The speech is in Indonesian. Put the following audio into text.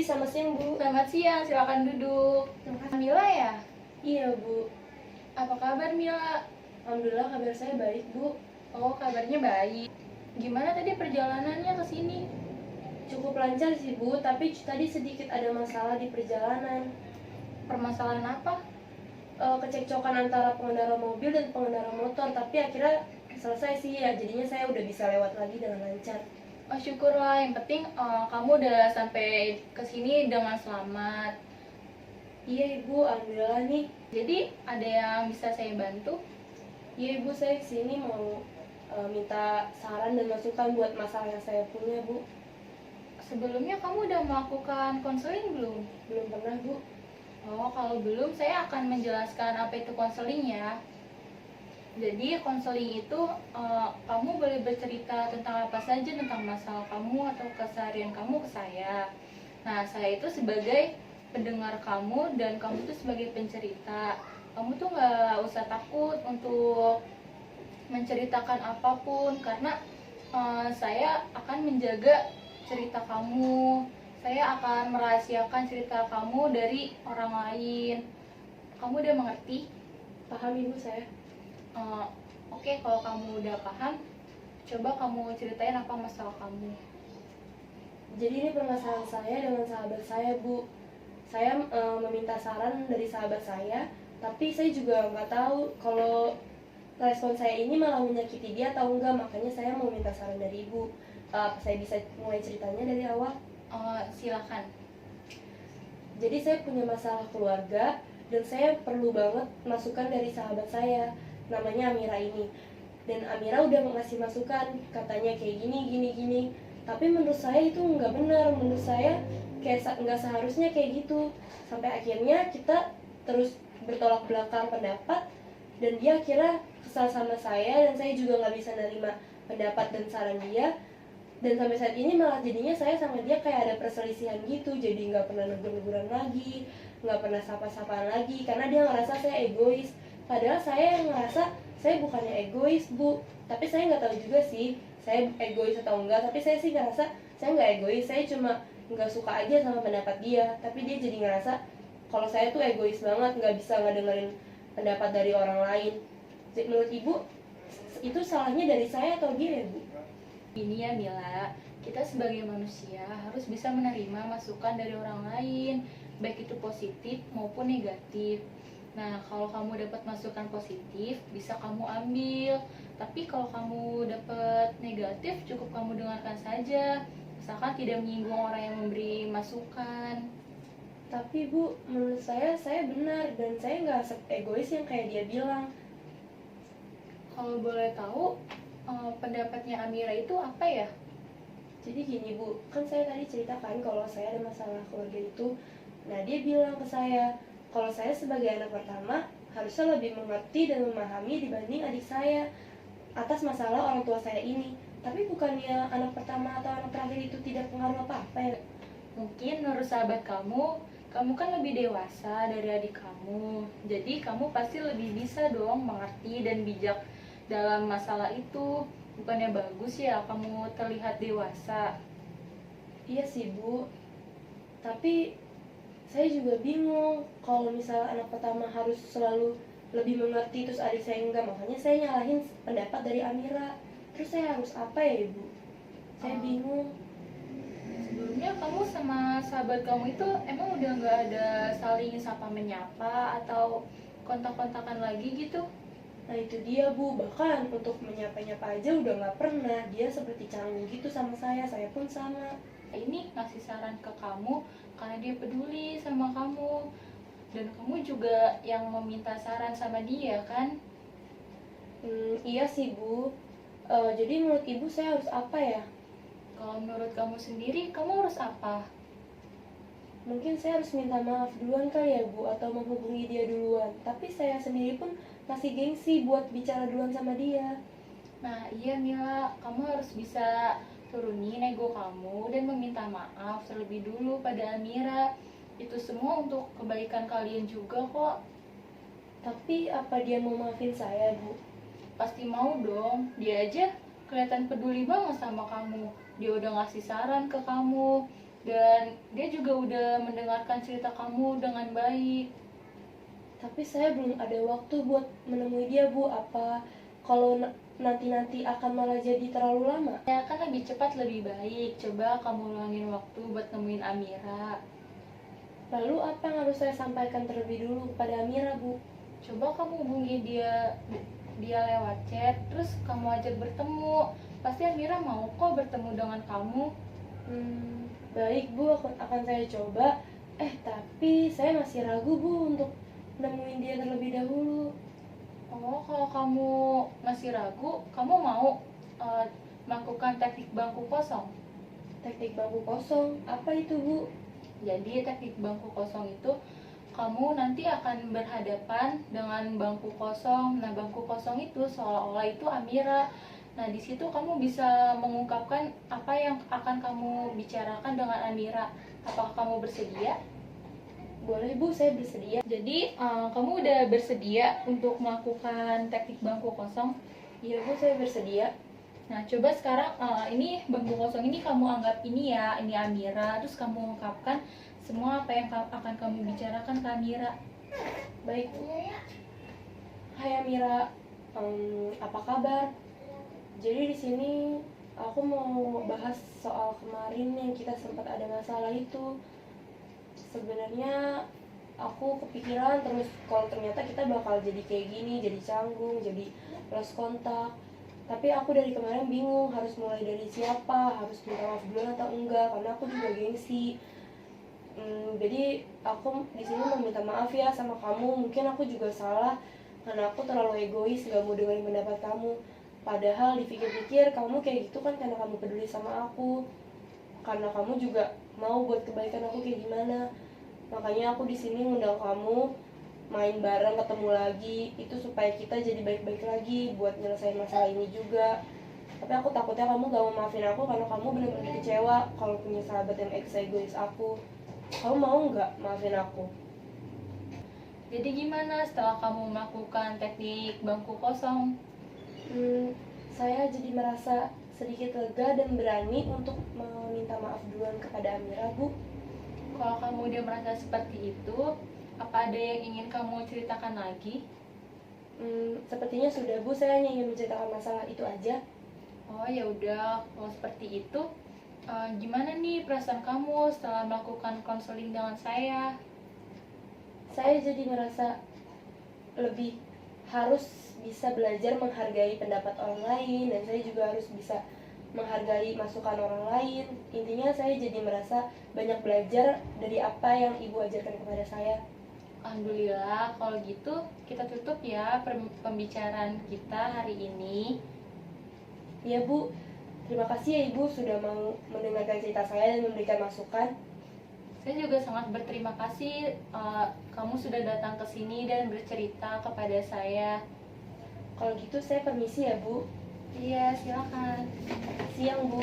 selamat siang Bu. Selamat siang, silakan duduk. Mila ya? Iya Bu, Apa kabar Mila? alhamdulillah kabar saya baik Bu. Oh, kabarnya baik. Gimana tadi perjalanannya ke sini? Cukup lancar sih Bu, tapi tadi sedikit ada masalah di perjalanan. Permasalahan apa? Kecekcokan antara pengendara mobil dan pengendara motor, tapi akhirnya selesai sih ya, jadinya saya udah bisa lewat lagi dengan lancar. Oh, syukurlah. Yang penting kamu udah sampai ke sini dengan selamat. Iya Ibu, alhamdulillah nih. Jadi, ada yang bisa saya bantu? Iya Ibu, saya kesini mau minta saran dan masukan buat masalah yang saya punya Bu. Sebelumnya kamu udah melakukan konseling belum? Belum pernah Bu. Oh, kalau belum, saya akan menjelaskan apa itu konseling ya. Jadi konseling itu kamu boleh bercerita tentang apa saja, tentang masalah kamu atau keseharian kamu ke saya. Nah, saya itu sebagai pendengar kamu dan kamu tuh sebagai pencerita. Kamu tuh nggak usah takut untuk menceritakan apapun karena saya akan menjaga cerita kamu. Saya akan merahasiakan cerita kamu dari orang lain. Kamu udah mengerti? Paham Ibu saya. Oke, kalau kamu udah paham, coba kamu ceritain apa masalah kamu. Jadi ini permasalahan saya dengan sahabat saya Bu. Saya meminta saran dari sahabat saya, tapi saya juga nggak tahu kalau respon saya ini malah menyakiti dia atau enggak, makanya saya mau minta saran dari Ibu. Saya bisa mulai ceritanya dari awal. Silakan. Jadi saya punya masalah keluarga dan saya perlu banget masukan dari sahabat saya, namanya Amira ini. Dan Amira udah ngasih masukan, katanya kayak gini. Tapi menurut saya itu nggak benar, menurut saya kayak nggak seharusnya kayak gitu. Sampai akhirnya kita terus bertolak belakang pendapat dan dia akhirnya kesal sama saya dan saya juga nggak bisa nerima pendapat dan saran dia. Dan sampai saat ini malah jadinya saya sama dia kayak ada perselisihan gitu, jadi nggak pernah negur-neguran lagi, nggak pernah sapa-sapaan lagi karena dia ngerasa saya egois. Padahal saya yang ngerasa saya bukannya egois Bu, tapi saya nggak tahu juga sih saya egois atau enggak, tapi saya sih ngerasa saya nggak egois, saya cuma nggak suka aja sama pendapat dia. Tapi dia jadi ngerasa kalau saya tuh egois banget, nggak bisa ngedengerin pendapat dari orang lain. Jadi, menurut Ibu itu salahnya dari saya atau dia ya Bu? Ini ya Mila, kita sebagai manusia harus bisa menerima masukan dari orang lain, baik itu positif maupun negatif. Nah, kalau kamu dapat masukan positif, bisa kamu ambil. Tapi kalau kamu dapat negatif, cukup kamu dengarkan saja. Misalkan tidak menyinggung orang yang memberi masukan. Tapi Bu, menurut saya benar dan saya nggak egois yang kayak dia bilang. Kalau boleh tahu, pendapatnya Amira itu apa ya? Jadi gini Bu, kan saya tadi ceritakan kalau saya ada masalah keluarga itu. Nah dia bilang ke saya, kalau saya sebagai anak pertama harusnya lebih mengerti dan memahami dibanding adik saya atas masalah orang tua saya ini. Tapi bukannya anak pertama atau anak terakhir itu tidak pengaruh apa-apa ya? Mungkin menurut sahabat kamu, kamu kan lebih dewasa dari adik kamu. Jadi kamu pasti lebih bisa dong mengerti dan bijak dalam masalah itu. Bukannya bagus ya kamu terlihat dewasa. Iya sih Bu, tapi saya juga bingung kalau misalnya anak pertama harus selalu lebih mengerti terus adik saya enggak, makanya saya nyalahin pendapat dari Amira. Terus saya harus apa ya Ibu? Saya bingung. Sebelumnya kamu sama sahabat kamu itu emang udah nggak ada saling sapa menyapa atau kontak-kontakan lagi gitu? Nah itu dia Bu, bahkan untuk menyapa-nyapa aja udah nggak pernah. Dia seperti canggung gitu sama saya pun sama. Ini ngasih saran ke kamu karena dia peduli sama kamu. Dan kamu juga yang meminta saran sama dia kan? Iya sih Bu. Jadi menurut Ibu saya harus apa ya? Kalau menurut kamu sendiri, kamu harus apa? Mungkin saya harus minta maaf duluan kali ya Bu, atau menghubungi dia duluan. Tapi saya sendiri pun masih gengsi buat bicara duluan sama dia. Nah iya Mila, kamu harus bisa turunin ego kamu dan meminta maaf terlebih dulu pada Amira. Itu semua untuk kebaikan kalian juga kok. Tapi apa dia mau maafin saya Bu? Pasti mau dong, dia aja kelihatan peduli banget sama kamu. Dia udah ngasih saran ke kamu. Dan dia juga udah mendengarkan cerita kamu dengan baik. Tapi saya belum ada waktu buat menemui dia, Bu. Apa kalau nanti-nanti akan malah jadi terlalu lama? Ya kan lebih cepat lebih baik. Coba kamu luangin waktu buat nemuin Amira. Lalu apa yang harus saya sampaikan terlebih dulu kepada Amira, Bu? Coba kamu hubungi dia lewat chat, terus kamu ajak bertemu. Pasti Amira mau kok bertemu dengan kamu. Baik, Bu, akan saya coba. Tapi saya masih ragu, Bu, untuk nemuin dia terlebih dahulu. Oh, kalau kamu masih ragu, kamu mau melakukan teknik bangku kosong. Teknik bangku kosong, apa itu, Bu? Jadi teknik bangku kosong itu kamu nanti akan berhadapan dengan bangku kosong. Nah, bangku kosong itu seolah-olah itu Amira. Nah, di situ kamu bisa mengungkapkan apa yang akan kamu bicarakan dengan Amira. Apakah kamu bersedia? Boleh, Bu, saya bersedia. Jadi, kamu udah bersedia untuk melakukan teknik bangku kosong? Iya, Bu, saya bersedia. Nah, coba sekarang ini bangku kosong ini kamu anggap ini ya, ini Amira. Terus kamu ungkapkan semua apa yang akan kamu bicarakan ke Amira. Baik, Bu. Hai Amira, apa kabar? Jadi di sini aku mau bahas soal kemarin yang kita sempat ada masalah itu. Sebenarnya aku kepikiran terus kalau ternyata kita bakal jadi kayak gini, jadi canggung, jadi lost kontak. Tapi aku dari kemarin bingung harus mulai dari siapa, harus minta maaf duluan atau enggak, karena aku juga gengsi. Jadi aku di sini mau minta maaf ya sama kamu. Mungkin aku juga salah karena aku terlalu egois, gak mau dengerin pendapat kamu. Padahal dipikir-pikir kamu kayak gitu kan karena kamu peduli sama aku, karena kamu juga mau buat kebaikan aku kayak gimana. Makanya aku di sini ngundang kamu main bareng, ketemu lagi, itu supaya kita jadi baik-baik lagi buat nyelesain masalah ini juga. Tapi aku takutnya kamu gak mau maafin aku karena kamu benar-benar kecewa kalau punya sahabat yang egois aku. Kamu mau nggak maafin aku? Jadi gimana setelah kamu melakukan teknik bangku kosong? Saya jadi merasa sedikit lega dan berani untuk meminta maaf duluan kepada Amira, Bu. Kalau kamu udah merasa seperti itu, apa ada yang ingin kamu ceritakan lagi? Sepertinya sudah, Bu. Saya hanya ingin menceritakan masalah itu aja. Oh ya udah, kalau seperti itu, gimana nih perasaan kamu setelah melakukan konseling dengan saya? Saya jadi merasa lebih harus bisa belajar menghargai pendapat orang lain, dan saya juga harus bisa menghargai masukan orang lain. Intinya saya jadi merasa banyak belajar dari apa yang Ibu ajarkan kepada saya. Alhamdulillah, kalau gitu kita tutup ya pembicaraan kita hari ini. Ya, Bu, terima kasih ya Ibu sudah mau mendengarkan cerita saya dan memberikan masukan. Saya juga sangat berterima kasih kamu sudah datang ke sini dan bercerita kepada saya. Kalau gitu saya permisi ya, Bu. Iya, silakan. Siang, Bu.